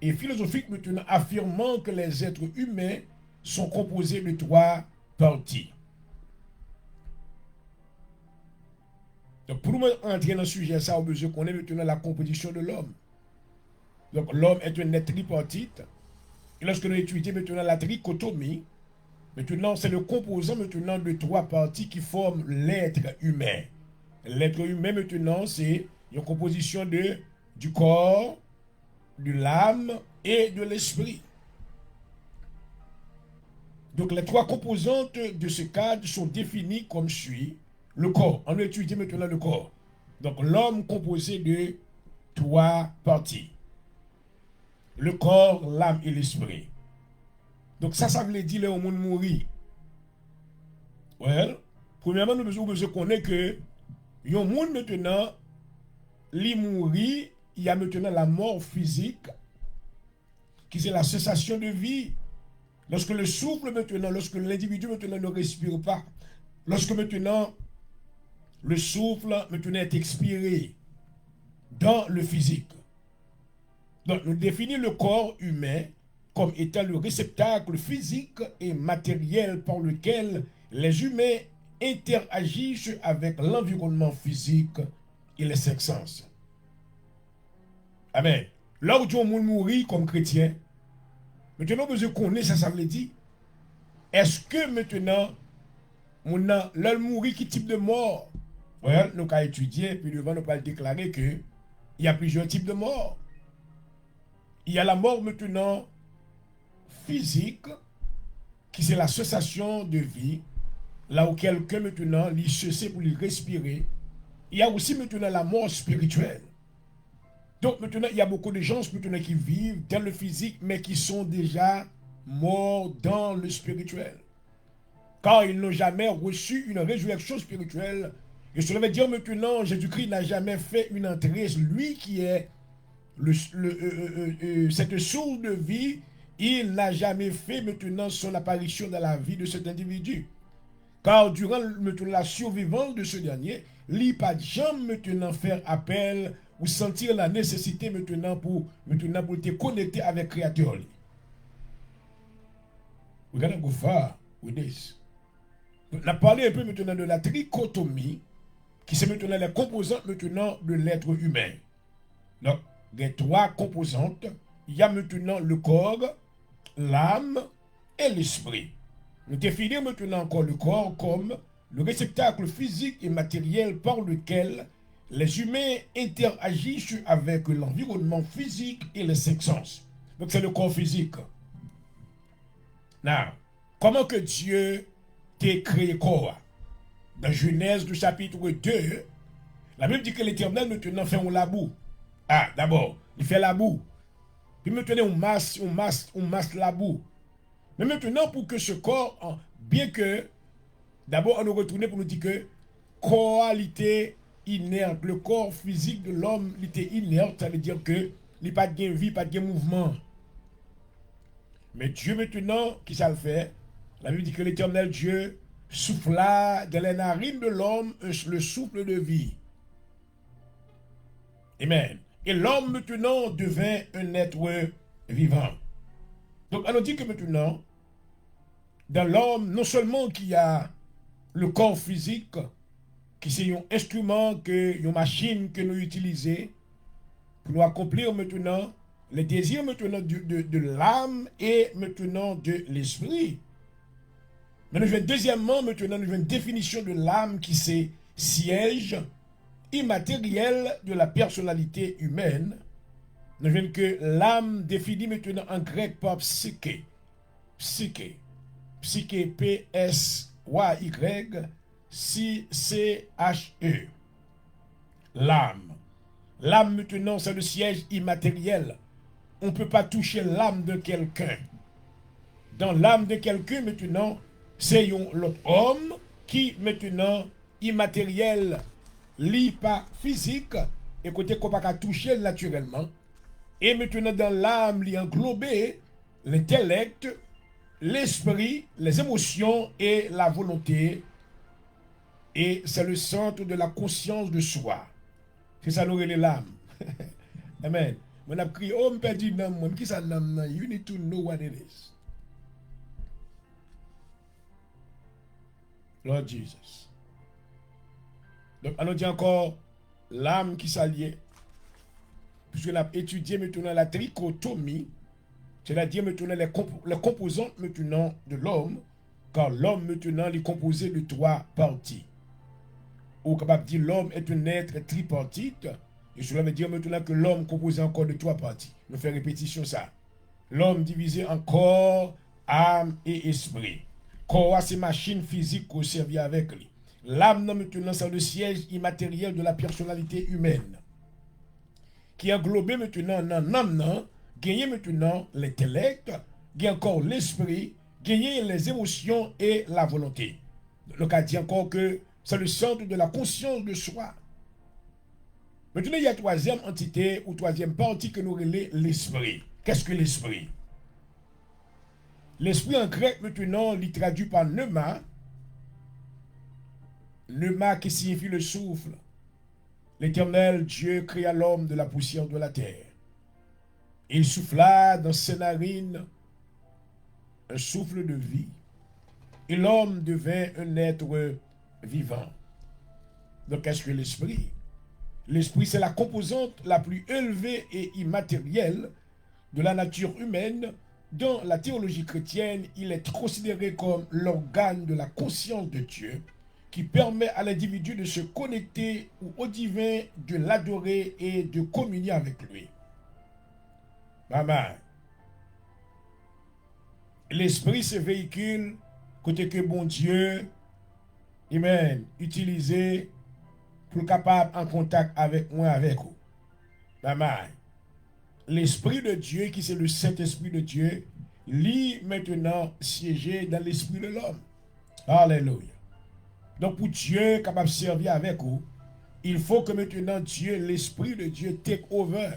Speaker 1: et philosophique maintenant affirmant que les êtres humains sont composés de trois parties. Donc pour nous entrer dans le sujet, ça, on a besoin qu'on ait maintenant la composition de l'homme. Donc l'homme est un être tripartite. Et lorsque nous étudions maintenant la trichotomie, maintenant c'est le composant maintenant de trois parties qui forment l'être humain. L'être humain maintenant c'est une composition du corps, de l'âme et de l'esprit. Donc les trois composantes de ce cadre sont définies comme suit. Le corps, on étudie maintenant le corps. Donc l'homme composé de trois parties. Le corps, l'âme et l'esprit. Donc ça veut dire le monde mourir. Well, premièrement, nous devons connaître que le monde maintenant mourir, il y a maintenant la mort physique, qui c'est la cessation de vie. Lorsque le souffle maintenant, lorsque l'individu maintenant ne respire pas, lorsque maintenant le souffle maintenant est expiré dans le physique. Donc nous définissons le corps humain comme étant le réceptacle physique et matériel par lequel les humains interagissent avec l'environnement physique et les cinq sens. Amen. Là où on mourit comme chrétien, maintenant vous connaissez ça veut dire. Est-ce que maintenant, l'homme mourit, qui type de mort? Well, nous avons étudié, puis devant nous allons déclarer que il y a plusieurs types de morts. Il y a la mort maintenant physique, qui c'est la cessation de vie, là où quelqu'un maintenant lui cesse pour lui respirer. Il y a aussi maintenant la mort spirituelle. Donc maintenant, il y a beaucoup de gens maintenant qui vivent dans le physique, mais qui sont déjà morts dans le spirituel. Car ils n'ont jamais reçu une résurrection spirituelle. Et cela veut dire maintenant, Jésus-Christ n'a jamais fait une entrée. Lui qui est cette source de vie, il n'a jamais fait maintenant son apparition dans la vie de cet individu. Car durant la survivance de ce dernier, il n'a pas jamais maintenant faire appel ou sentir la nécessité maintenant pour te connecter avec le Créateur. We're gonna go far with this. On a parlé un peu maintenant de la trichotomie, qui c'est maintenant les composantes maintenant de l'être humain. Donc, il y a trois composantes. Il y a maintenant le corps, l'âme et l'esprit. Nous définissons maintenant encore le corps comme le réceptacle physique et matériel par lequel les humains interagissent avec l'environnement physique et les cinq sens. Donc c'est le corps physique. Now, comment que Dieu t'a créé corps? Dans Genèse du chapitre 2, la Bible dit que l'Éternel maintenant fait un labou. Ah, d'abord, il fait la boue. Puis maintenant, on masse la boue. Mais maintenant, pour que ce corps, bien que, d'abord, on nous retourne pour nous dire que corps était inerte. Le corps physique de l'homme était inerte. Ça veut dire que il n'y a pas de vie, pas de mouvement. Mais Dieu maintenant, qui ça le fait? La Bible dit que l'Éternel Dieu souffla dans les narines de l'homme le souffle de vie. Amen. Et l'homme maintenant devint un être vivant. Donc on nous dit que maintenant, dans l'homme, non seulement qu'il y a le corps physique, qui c'est un instrument, une machine que nous utilisons pour nous accomplir maintenant les désirs maintenant de l'âme et maintenant de l'esprit. Mais nous avons deuxièmement maintenant nous avons une définition de l'âme qui c'est siège immatériel de la personnalité humaine. Nous avons que l'âme définie maintenant en grec par psyché. Psyché. Psyché, P-S-Y, C-C-H-E. L'âme. L'âme maintenant c'est le siège immatériel. On ne peut pas toucher l'âme de quelqu'un. Dans l'âme de quelqu'un maintenant, c'est l'autre homme qui maintenant immatériel, pas physique, et côté qu'on ne peut pas toucher naturellement. Et maintenant dans l'âme, il englobé l'intellect, l'esprit, les émotions et la volonté. Et c'est le centre de la conscience de soi. C'est ça nous relève l'âme. Amen. When I crié, oh, m'perdu nam, moi, qui ça nam, you need to know what it is. Lord Jesus. Donc, on dit encore l'âme qui s'allie. Puisqu'on a étudié maintenant la trichotomie, c'est-à-dire maintenant les composantes maintenant de l'homme, car l'homme maintenant est composé de trois parties. Ou capable de dire l'homme est un être tripartite. Et cela veut dire maintenant que l'homme composé encore de trois parties. Nous faisons répétition ça. L'homme divisé en corps, âme et esprit. Corps, c'est machine physique qu'on servit avec lui. L'âme, maintenant, c'est le siège immatériel de la personnalité humaine. Qui est englobé maintenant dans l'âme, gagner maintenant l'intellect, gagner encore l'esprit, gagner les émotions et la volonté. Donc, on dit encore que c'est le centre de la conscience de soi. Maintenant, il y a troisième entité ou troisième partie que nous relève l'esprit. Qu'est-ce que l'esprit? L'esprit en grec, maintenant, il traduit par pneuma. Pneuma qui signifie le souffle. L'Éternel Dieu créa l'homme de la poussière de la terre. Il souffla dans ses narines un souffle de vie. Et l'homme devint un être vivant. Donc, qu'est-ce que l'esprit? L'esprit, c'est la composante la plus élevée et immatérielle de la nature humaine. Dans la théologie chrétienne, il est considéré comme l'organe de la conscience de Dieu qui permet à l'individu de se connecter au divin, de l'adorer et de communier avec lui. Maman, l'esprit se véhicule côté que bon Dieu, amen, utilisé pour capable en contact avec moi, avec vous. Maman, l'esprit de Dieu, qui c'est le Saint-Esprit de Dieu, lui maintenant siéger dans l'esprit de l'homme. Alléluia. Donc pour Dieu capable de servir avec vous, il faut que maintenant Dieu, l'esprit de Dieu, take over.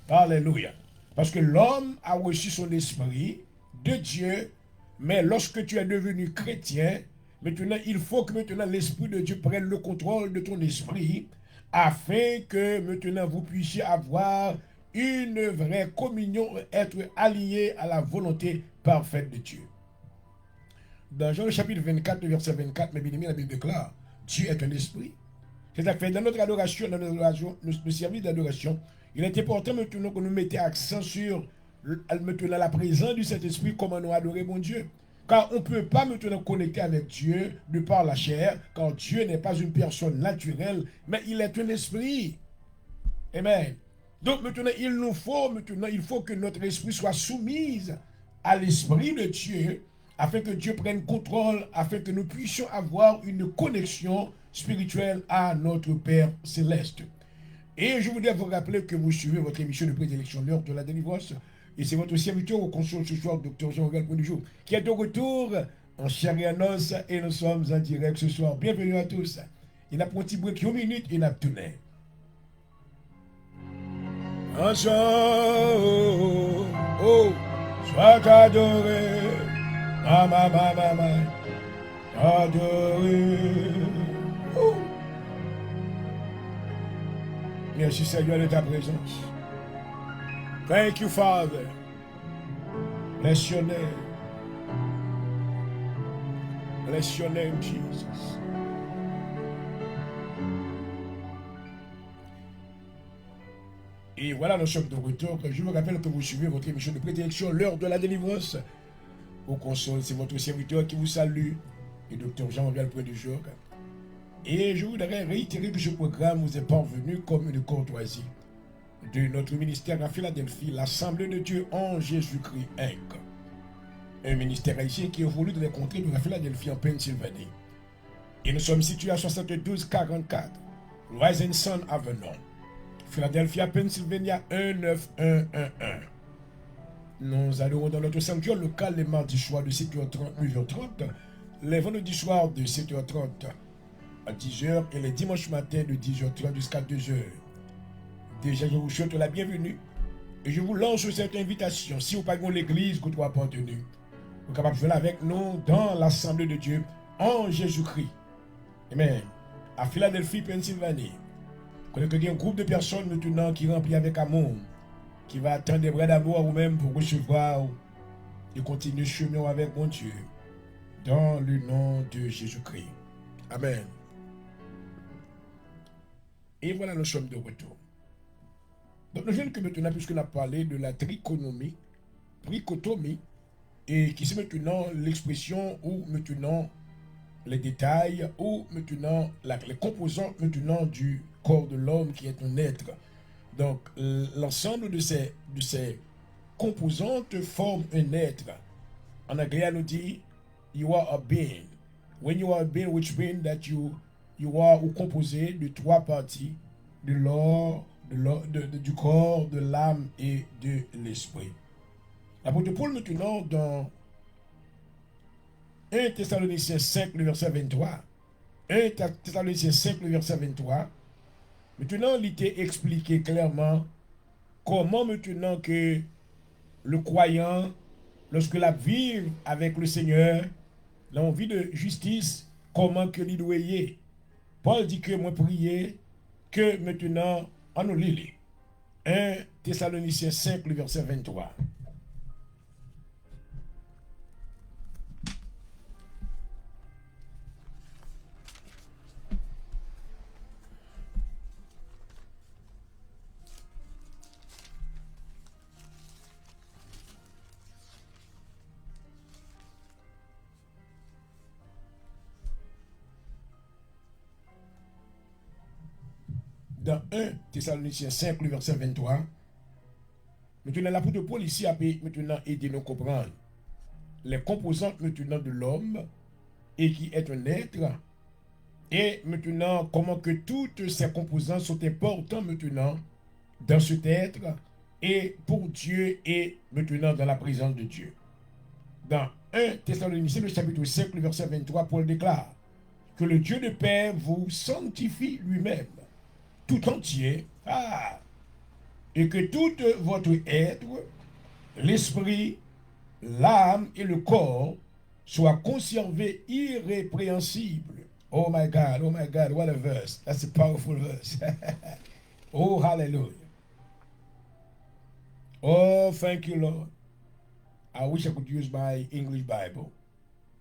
Speaker 1: Alléluia. Parce que l'homme a reçu son esprit de Dieu, mais lorsque tu es devenu chrétien, maintenant il faut que maintenant l'esprit de Dieu prenne le contrôle de ton esprit afin que maintenant vous puissiez avoir une vraie communion, être allié à la volonté parfaite de Dieu. Dans Jean le chapitre 24, verset 24, mes bien-aimés, la Bible déclare, Dieu est un esprit. C'est-à-dire que dans notre adoration, notre service d'adoration, il est important maintenant que nous mettions accent sur maintenant la présence du Saint-Esprit, comment nous adorer mon Dieu. Car on ne peut pas maintenant connecter avec Dieu de par la chair, car Dieu n'est pas une personne naturelle, mais il est un esprit. Amen. Donc maintenant, il faut que notre esprit soit soumis à l'esprit de Dieu, afin que Dieu prenne contrôle, afin que nous puissions avoir une connexion spirituelle à notre Père Céleste. Et je voudrais vous rappeler que vous suivez votre émission de prédilection, l'heure de la délivrance, et c'est votre serviteur au console ce soir, Dr. Jean-Rogal Point-du-Jour, qui est de retour en chair et en os, et nous sommes en direct ce soir. Bienvenue à tous. Il a pris un petit break, une minute, il a tourné. Ensemble, oh, sois adoré, maman, adoré. Oh. Merci Seigneur de ta présence. Thank you, Father. Bless your name. Bless your name, Jesus. Et voilà, nous sommes de retour. Je vous rappelle que vous suivez votre émission de prédilection, l'heure de la délivrance. Au console, c'est votre serviteur qui vous salue, le Dr. Jean-Rogal Point-du-Jour. Et je voudrais réitérer que ce programme vous est parvenu comme une courtoisie de notre ministère à Philadelphie, l'Assemblée de Dieu en Jésus-Christ Inc. Un ministère haïtien qui évolue dans les contrées de la Philadelphie en Pennsylvanie. Et nous sommes situés à 7244 Rising Sun Avenue, Philadelphia, Pennsylvania 19111. Nous allons dans notre sanctuaire local les mardis soirs de 7h30 à 9h30, les vendredis soirs de 7h30 à 10h et les dimanches matins de 10h30 jusqu'à 2h. Déjà, je vous souhaite la bienvenue et je vous lance cette invitation. Si vous n'avez pas l'église que vous appartenez, vous êtes capable de venir avec nous dans l'Assemblée de Dieu en Jésus-Christ. Amen. À Philadelphie, Pennsylvanie. Vous connaissez qu'il y a un groupe de personnes maintenant qui remplit avec amour, qui va attendre des bras d'amour à vous-même pour recevoir et continuer le chemin avec mon Dieu. Dans le nom de Jésus-Christ. Amen. Et voilà, nous sommes de retour. Donc, nous venons que maintenant, puisqu'on a parlé de la trichotomie, et qui c'est maintenant l'expression ou maintenant les détails, ou maintenant les composantes maintenant du corps de l'homme qui est un être. Donc, l'ensemble de ces composantes forment un être. En anglais, on nous dit, you are a being. When you are a being, which means that you are composé de trois parties, du corps, de l'âme et de l'esprit. L'apôtre Paul maintenant dans 1 Thessaloniciens 5, le verset 23, 1 Thessaloniciens 5, le verset 23, Maintenant, il t'est expliqué clairement comment maintenant que le croyant, lorsque la vit avec le Seigneur, l'envie de justice, comment que l'il doit y est. Paul dit que moi prier que maintenant on nous lit. 1 Thessaloniciens 5, le verset 23. Dans 1 Thessaloniciens 5, le verset 23, maintenant l'apôtre Paul ici a maintenant aidé nous comprendre les composantes maintenant de l'homme et qui est un être. Et maintenant, comment que toutes ces composantes sont importantes maintenant dans cet être et pour Dieu et maintenant dans la présence de Dieu. Dans 1 Thessaloniciens, le chapitre 5, le verset 23, Paul déclare que le Dieu de paix vous sanctifie lui-même, tout entier, et que tout votre être, l'esprit, l'âme et le corps soient conservés irrépréhensibles. Oh my God, what a verse. That's a powerful verse. Oh, hallelujah. Oh, thank you, Lord. I wish I could use my English Bible,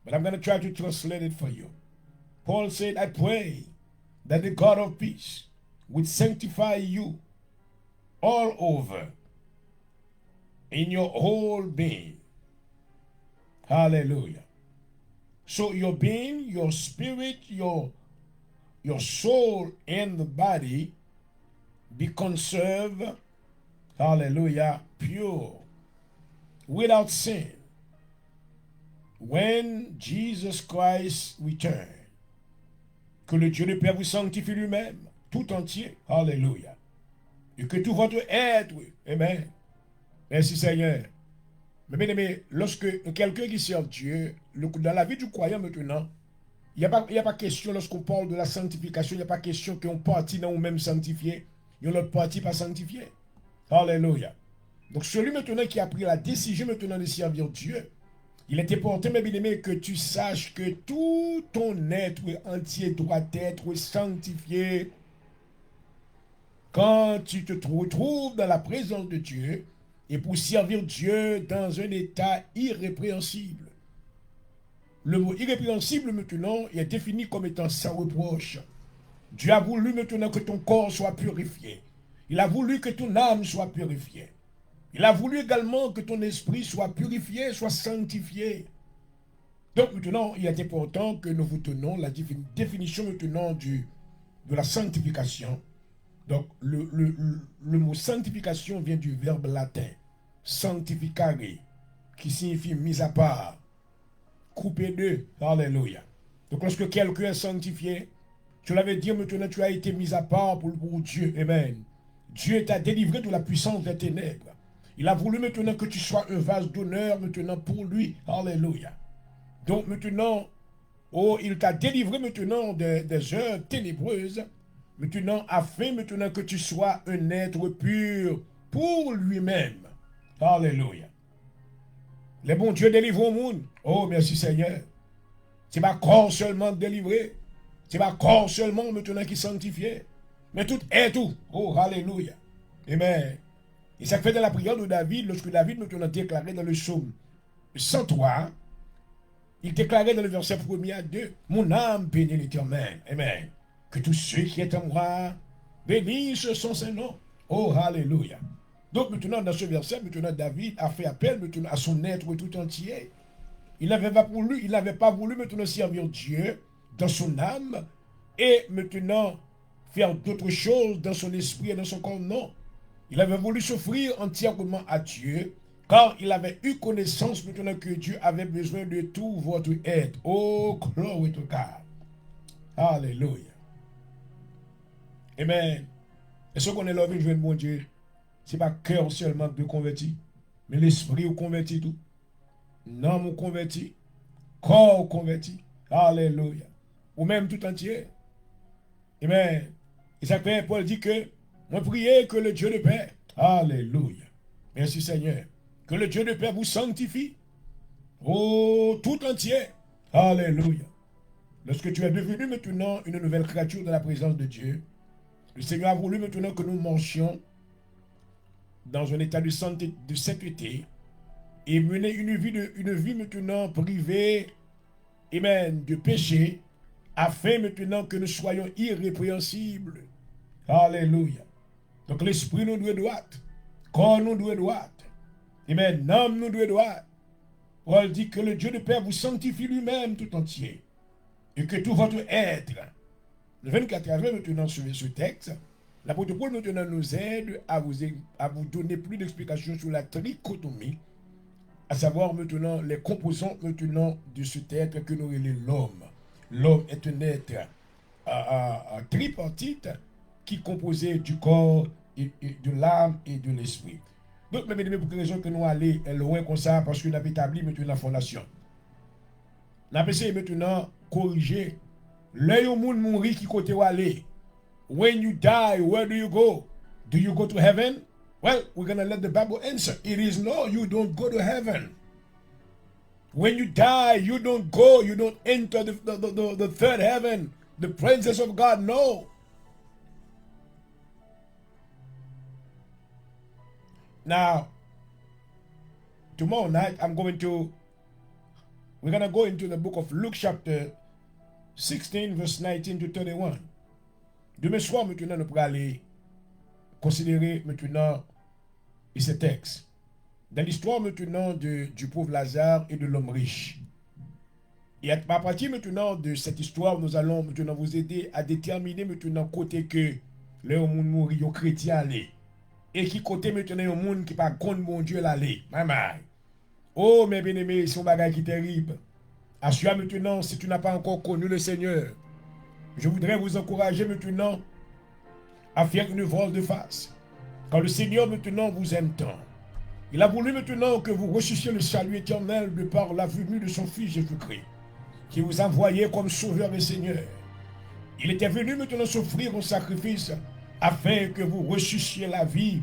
Speaker 1: but I'm going to try to translate it for you. Paul said, I pray that the God of peace would sanctify you all over in your whole being. Hallelujah. So your being, your spirit, your soul, and the body be conserved, hallelujah, pure, without sin, when Jesus Christ return. Que le Dieu de Père vous sanctifie lui-même, tout entier, hallelujah. Et que tout votre être, amen. Merci Seigneur. Mais bien aimé, lorsque quelqu'un qui sert Dieu, dans la vie du croyant maintenant, il n'y a pas question, lorsqu'on parle de la sanctification, il n'y a pas question qu'on partit dans nous-mêmes sanctifiés, il y a l'autre partie pas sanctifié. Alléluia. Donc celui maintenant qui a pris la décision maintenant de servir Dieu, il est important, mes bien-aimés, que tu saches que tout ton être entier doit être sanctifié quand tu te retrouves dans la présence de Dieu et pour servir Dieu dans un état irrépréhensible. Le mot irrépréhensible maintenant est défini comme étant sans reproche. Dieu a voulu maintenant que ton corps soit purifié. Il a voulu que ton âme soit purifiée. Il a voulu également que ton esprit soit purifié, soit sanctifié. Donc maintenant, il est important que nous vous tenons la définition maintenant de la sanctification. Donc le mot sanctification vient du verbe latin sanctificare, qui signifie mise à part, coupé de. Alléluia. Donc lorsque quelqu'un est sanctifié, cela veut dire maintenant tu as été mis à part pour Dieu. Amen. Dieu t'a délivré de la puissance des ténèbres. Il a voulu maintenant que tu sois un vase d'honneur maintenant pour lui. Alléluia. Donc maintenant, il t'a délivré maintenant des œuvres ténébreuses. Maintenant, afin maintenant que tu sois un être pur pour lui-même. Alléluia. Les bons dieux délivrent au monde. Oh, merci Seigneur. C'est pas corps seulement délivré. C'est pas corps seulement maintenant qui sanctifié. Mais tout est tout. Oh, alléluia. Amen. Et ça fait dans la prière de David, lorsque David maintenant déclaré dans le psaume 103, il déclarait dans le verset 1er à 2, mon âme bénit l'Éternel. Amen. Que tous ceux qui sont en moi bénissent son Saint-Nom. Oh, alléluia. Donc maintenant, dans ce verset, maintenant David a fait appel maintenant à son être tout entier. Il n'avait pas voulu maintenant servir Dieu dans son âme et maintenant faire d'autres choses dans son esprit et dans son corps. Non. Il avait voulu s'offrir entièrement à Dieu, car il avait eu connaissance maintenant que Dieu avait besoin de tout votre être. Oh, glory to God. Alléluia. Amen. Et ce qu'on est là, je veux mon Dieu, ce n'est pas cœur seulement de converti, mais l'esprit ou converti tout. Non, ou converti, corps converti. Alléluia. Ou même tout entier. Amen. Et ça fait, Paul dit que, moi priez que le Dieu de paix, alléluia, merci Seigneur, que le Dieu de paix vous sanctifie, oh, tout entier, alléluia. Lorsque tu es devenu maintenant une nouvelle créature dans la présence de Dieu, le Seigneur a voulu maintenant que nous marchions dans un état de santé, de sainteté, et mener une vie maintenant privée, amen, de péché, afin maintenant que nous soyons irrépréhensibles. Alléluia. Donc l'esprit nous doit droit, corps nous doit droit, amen, âme nous doit droit. Paul dit que le Dieu de paix vous sanctifie lui-même tout entier, et que tout votre être, le 24 avril maintenant sur ce texte, l'apôtre Paul maintenant nous aide à vous donner plus d'explications sur la trichotomie, à savoir maintenant les composants maintenant de cet être que nous appelons l'homme. L'homme est un être tripartite qui est composé du corps, et de l'âme et de l'esprit. Donc, mes amis, pour quelle raison que nous allons loin comme ça, parce que nous avons établi maintenant la fondation. Nous avons essayé maintenant corriger l'œil au monde mourir qui côté où aller. When you die, where do you go? Do you go to heaven? Well, we're going to let the Bible answer. It is no, you don't go to heaven. When you die, you don't go, you don't enter the third heaven, the presence of God, no. Now, tomorrow night, we're going to go into the book of Luke chapter 16, verse 19 to 31. Demain soir, maintenant, nous pourrons aller considérer maintenant ce texte. Dans l'histoire maintenant du pauvre Lazare et de l'homme riche. Et à partir maintenant de cette histoire, nous allons maintenant vous aider à déterminer maintenant côté que le monde mourir, les chrétiens aller. Et qui côté maintenant le monde qui pas contre mon Dieu l'aller. Oh mes bien-aimés, c'est un bagage qui est terrible. Assure maintenant, si tu n'as pas encore connu le Seigneur, je voudrais vous encourager maintenant à faire une volte de face. Quand le Seigneur maintenant vous aime tant, il a voulu maintenant que vous recherchiez le salut éternel de par la venue de son Fils Jésus-Christ, qui vous a envoyé comme sauveur et Seigneur. Il était venu maintenant s'offrir en sacrifice afin que vous recherchiez la vie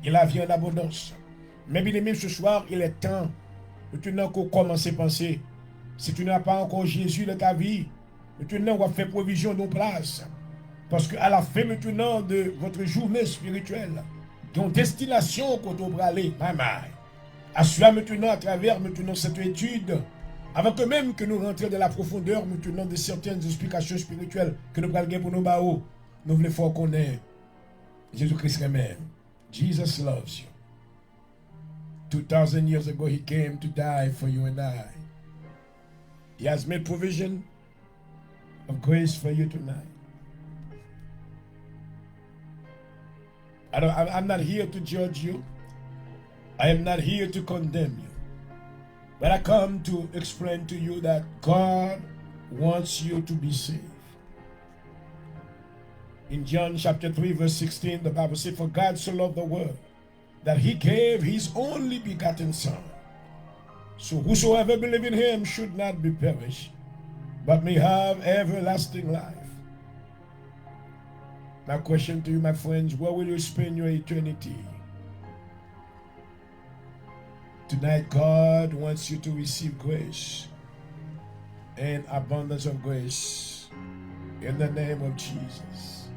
Speaker 1: et la vie en abondance. Mais bien aimé, ce soir, il est temps maintenant qu'on commence à penser. Si tu n'as pas encore Jésus dans ta vie, maintenant on va faire provision de place. Parce qu'à la fin maintenant de votre journée spirituelle, ton destination qu'on devra aller, assure maintenant à travers maintenant cette étude, avant que même que nous rentrions dans la profondeur maintenant de certaines explications spirituelles que nous parlons pour nos baos, nous voulons faire connaître Jésus-Christ lui-même. Jesus loves you. 2000 years ago, he came to die for you and I. He has made provision of grace for you tonight. I'm not here to judge you. I am not here to condemn you. But I come to explain to you that God wants you to be saved. In John chapter 3 verse 16, the Bible says, for God so loved the world that he gave his only begotten Son. So whosoever believes in him should not be perished, but may have everlasting life. My question to you, my friends, where will you spend your eternity? Tonight, God wants you to receive grace and abundance of grace in the name of Jesus.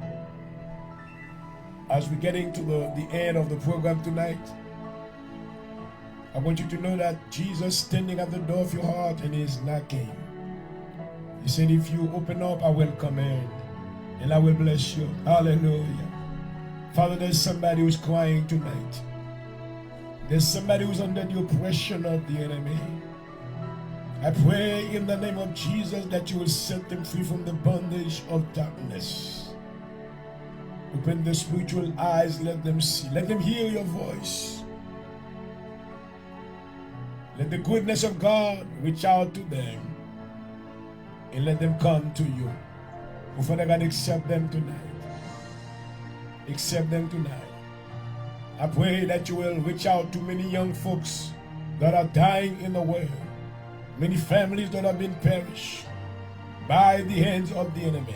Speaker 1: As we're getting to the end of the program tonight, I want you to know that Jesus is standing at the door of your heart and is knocking. He said, if you open up, I will come in and I will bless you. Hallelujah. Father, there's somebody who's crying tonight. There's somebody who's under the oppression of the enemy. I pray in the name of Jesus that you will set them free from the bondage of darkness. Open the spiritual eyes, let them see, let them hear your voice. Let the goodness of God reach out to them and let them come to you. Oh, Father God, accept them tonight. Accept them tonight. I pray that you will reach out to many young folks that are dying in the world. Many families that have been perished by the hands of the enemy.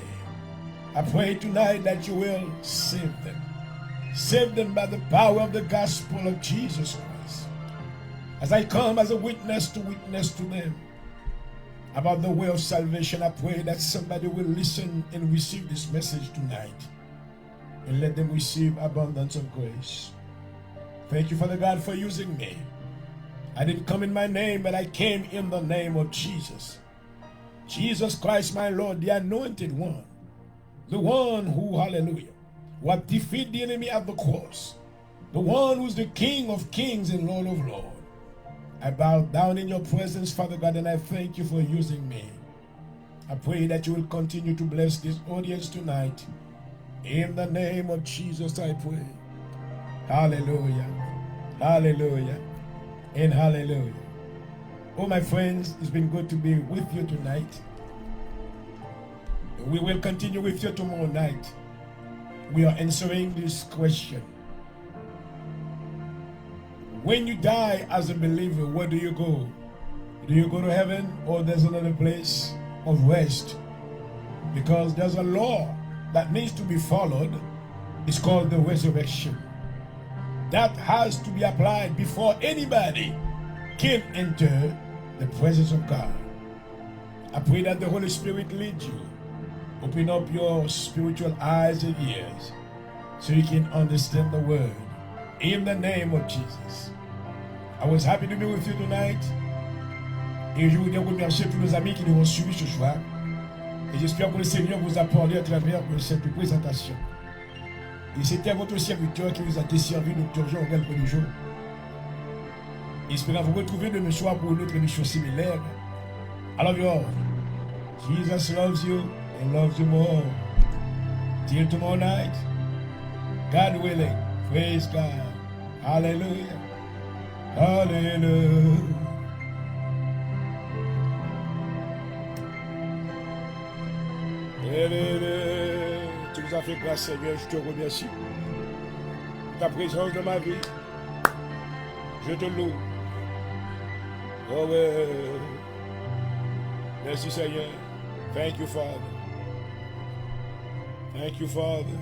Speaker 1: I pray tonight that you will save them. Save them by the power of the gospel of Jesus Christ. As I come as a witness to them about the way of salvation, I pray that somebody will listen and receive this message tonight. And let them receive abundance of grace. Thank you, Father God, for using me. I didn't come in my name, but I came in the name of Jesus. Jesus Christ, my Lord, the anointed one. The one who, hallelujah, what defeat the enemy at the cross. The one who's the King of kings and Lord of lords. I bow down in your presence, Father God, and I thank you for using me. I pray that you will continue to bless this audience tonight. In the name of Jesus, I pray. Hallelujah. Hallelujah. And hallelujah. Oh, my friends, it's been good to be with you tonight. We will continue with you tomorrow night. We are answering this question. When you die as a believer, where do you go? Do you go to heaven, or there's another place of rest? Because there's a law that needs to be followed. It's called the resurrection. That has to be applied before anybody can enter the presence of God. I pray that the Holy Spirit leads you. Open up your spiritual eyes and ears so you can understand the word. In the name of Jesus. I was happy to be with you tonight. Et je voudrais remercier tous nos amis qui nous ont suivis ce soir. Et j'espère que le Seigneur vous a parlé à travers cette présentation. Et c'était votre serviteur qui vous a desservi, Dr. Jean-Aurel Religion. Espérons vous retrouver demain soir pour une autre émission similaire. I love you all. Jesus loves you and loves you more. Till tomorrow night, God willing. Praise God. Hallelujah. Hallelujah. Tu nous as fait grâce, Seigneur, je te remercie. Ta présence dans ma vie, je te loue. Oh ouais. Merci, Seigneur. Thank you, Father. Thank you, Father.